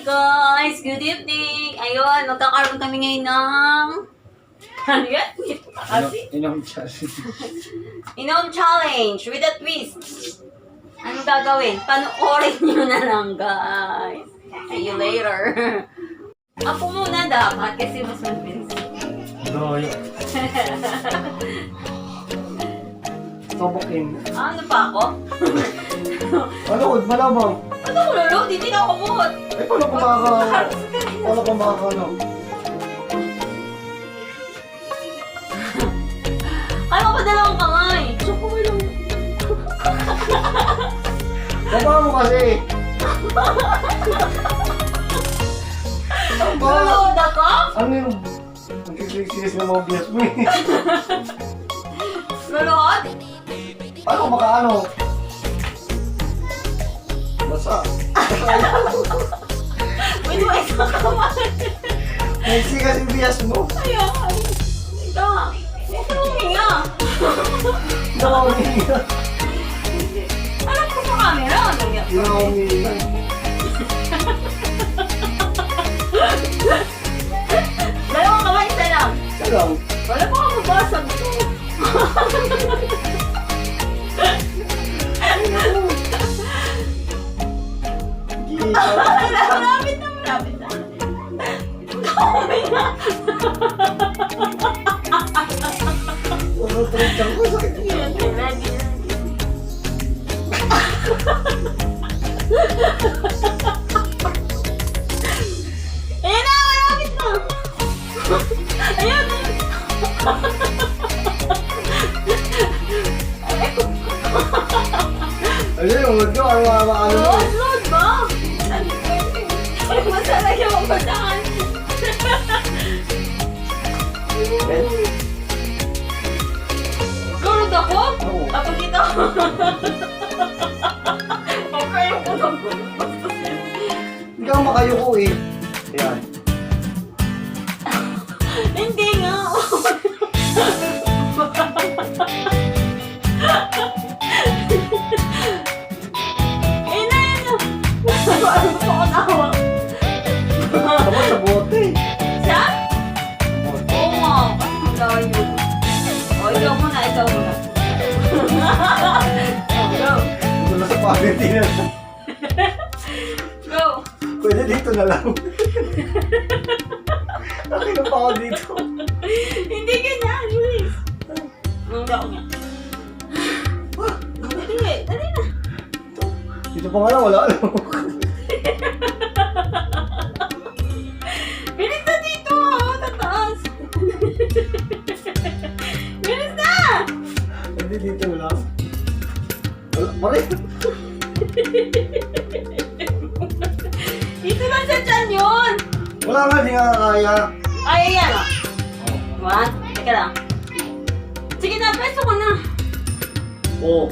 guys! Good evening! Ayun, magkakaroon kami ngayon ng... Ano yan? Kasi? Inom challenge. Inom challenge with a twist. Ano gagawin? Panoorin nyo na lang, guys. See you later. Ako muna dapat kasi mas mabilis. Doy. Tobokin. Ano pa ako? Ano? Malamang. Ano ko lolo? Hindi na ako buhot. Eh, paano kumakano? Ano ko dalawang kamay? So, kumay lang. Baba mo kasi. Lolo, dako? Ano yung... Nagkikisilis ng mga bias mo eh. Lolo, Paano makaano? Basa. wait, wait, kamay. Naiksi kasi bias mo. Ayaw, ito. Ito huminga. Hindi ako umihinga. Alam ko sa camera. Ano yan? Hindi ako umihinga. Dalawang kamay, isa lang. Isa lang. Wala pa ako mabasag. Malapit na, malapit na. Huminga. Ano trend ko? Sakit yun. Ready. Ayan na, malapit na. Ayan na. Ano yung huwag nyo? Ano? Load ba? Masarap yung mabataan. Load ako? Oo. Tapos dito. Okay, yung pulang ko. Hindi ka makayuko eh. Ayan. Hindi nga. Eh na, eh na. Parang gusto ko nawa. Tapos sa bote. Siya? Bote. Oo nga. Ang layo. O, ikaw muna, ikaw muna. Go. Ito na sa Pangasinan. Go. Pwede dito na lang. Nakinom pa ako dito. Hindi ganyan, Luis. Mangga ko nga. Dali, dali na. Dito pa nga lang, wala alam. Bilis na dito, tataas. Bilis na! Pwede dito lang. Wala pa rin. Dito lang sa tiyan yun. Wala nga, di nga kaya. Ay, ayan o. One, teka lang. Sige na, peso ko na. Oo.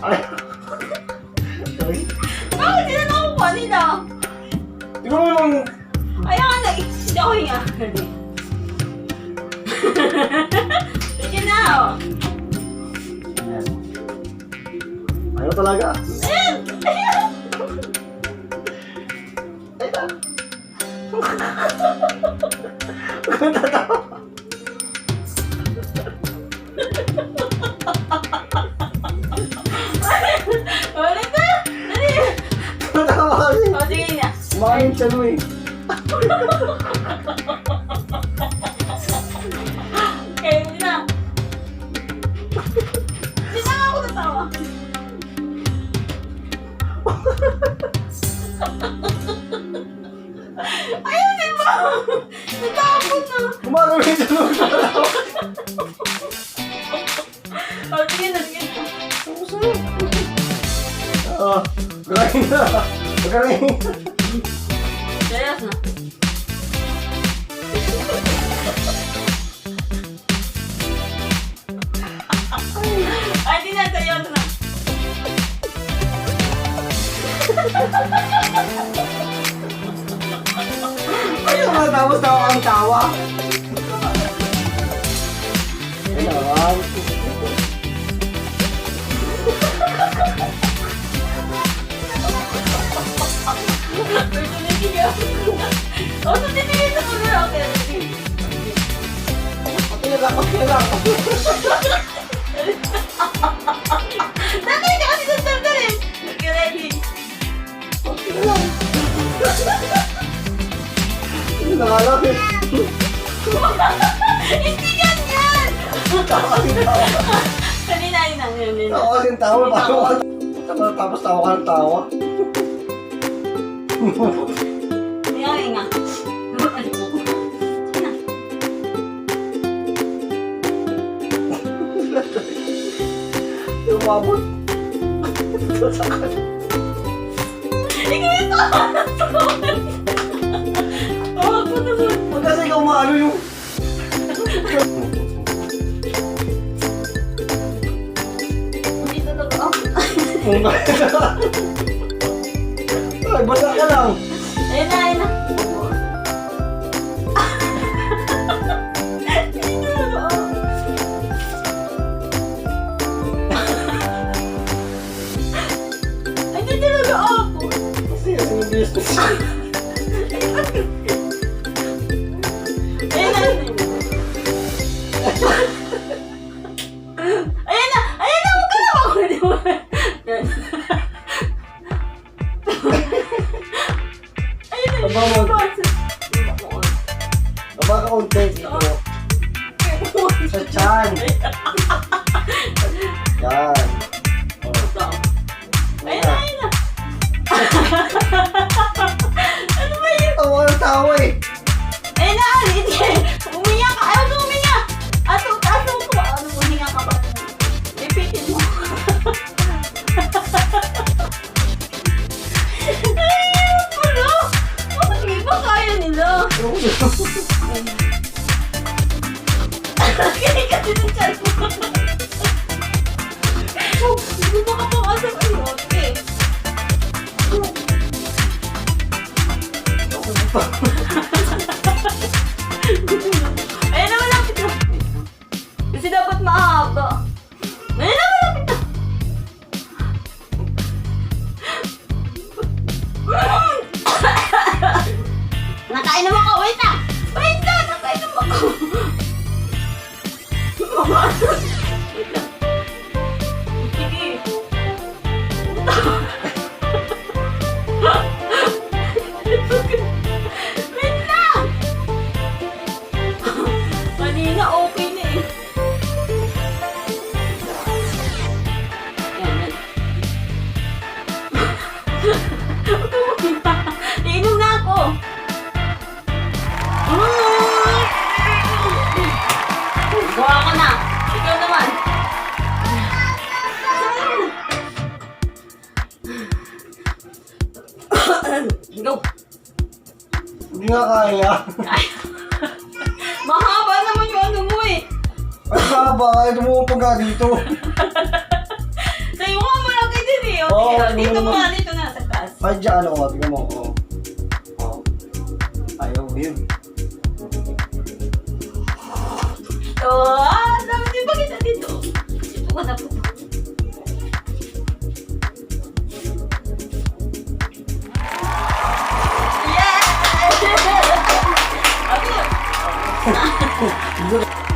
Ay. Sorry. Bakit sila nakukuha nila? Di ba may mga... Ayan na, hindi ako hinga. Sige na o. Ayaw talaga. Ayan! Ayan! Ay na. Huwag kang tatawa. Ulit na! Dali! Tatawa kasi. O, sige na. Kumain siya mo eh. Okay, hindi na. Hindi na ako natawa. Ayun, mo! Natapon na. Kumagawin siya mo. O, sige na, sige na. Oo. Magaling na. Magaling. Serious na. Ay, di na, seryoso na. Ayun nga, tapos tawa ang tawa. Ayun. Oh, so tinigil na muna. Okay, okay. Okay lang, okay lang. Nanay ka kasi sa sandali. Okay, ready? Okay lang. Hindi na alam eh. Hindi ganyan! Tawa din tawa. Kanina yun ang yun. Tawa din tawa. Tapos tawa ka ng tawa. Hindi ako inga. Ano mo ko? Na. Lumabot. Ikaw ito! Oh, ako naman. Huwag kasi ikaw maano yung... Hindi totoo. Ay, basa ka lang. Ayun na, ayun na. Ay, hindi talaga ako. Kasi yung business. Ayun na. Ayun na! Ayun na! Huwag ka na ako! Ayun na! Aba ka unti dito. Sa chan. Yan. Ayun na! Ayun na! Ano ba yun? Tawa ka ng tawa eh. Ayun na! Umiyak ka! Ayaw ka umiyak! Ato ko! Ano mo? Hinga ka ba? Repeatin mo. Ay, ano? Bakit iba kaya nila? Kaya kasi ng chan mo. Hindi mo ka pumasok ang lote. Ayun na, malapit na. Kasi dapat mahaba. Ayun na, malapit na. Nakain naman ka. Wait na. Wait na. Nakain naman ako. Wait lang. Sige. Wait lang. Kanina okay na eh. Yan, yan. Iinom na ako. Gawa ko na. Ikaw naman. Go. Hindi nga kaya. Mahaba naman yung ano mo eh. Ay, haba ka. Ito mo pag dito. Sa'yo nga malaki din eh. O, Oo, dito, dito ano mo naman. nga, dito na sa taas. Ay, dyan ano ko. Tingnan mo. Ayaw, yun. Dami din ba kita dito? Dito ko na po. Yes! Okay.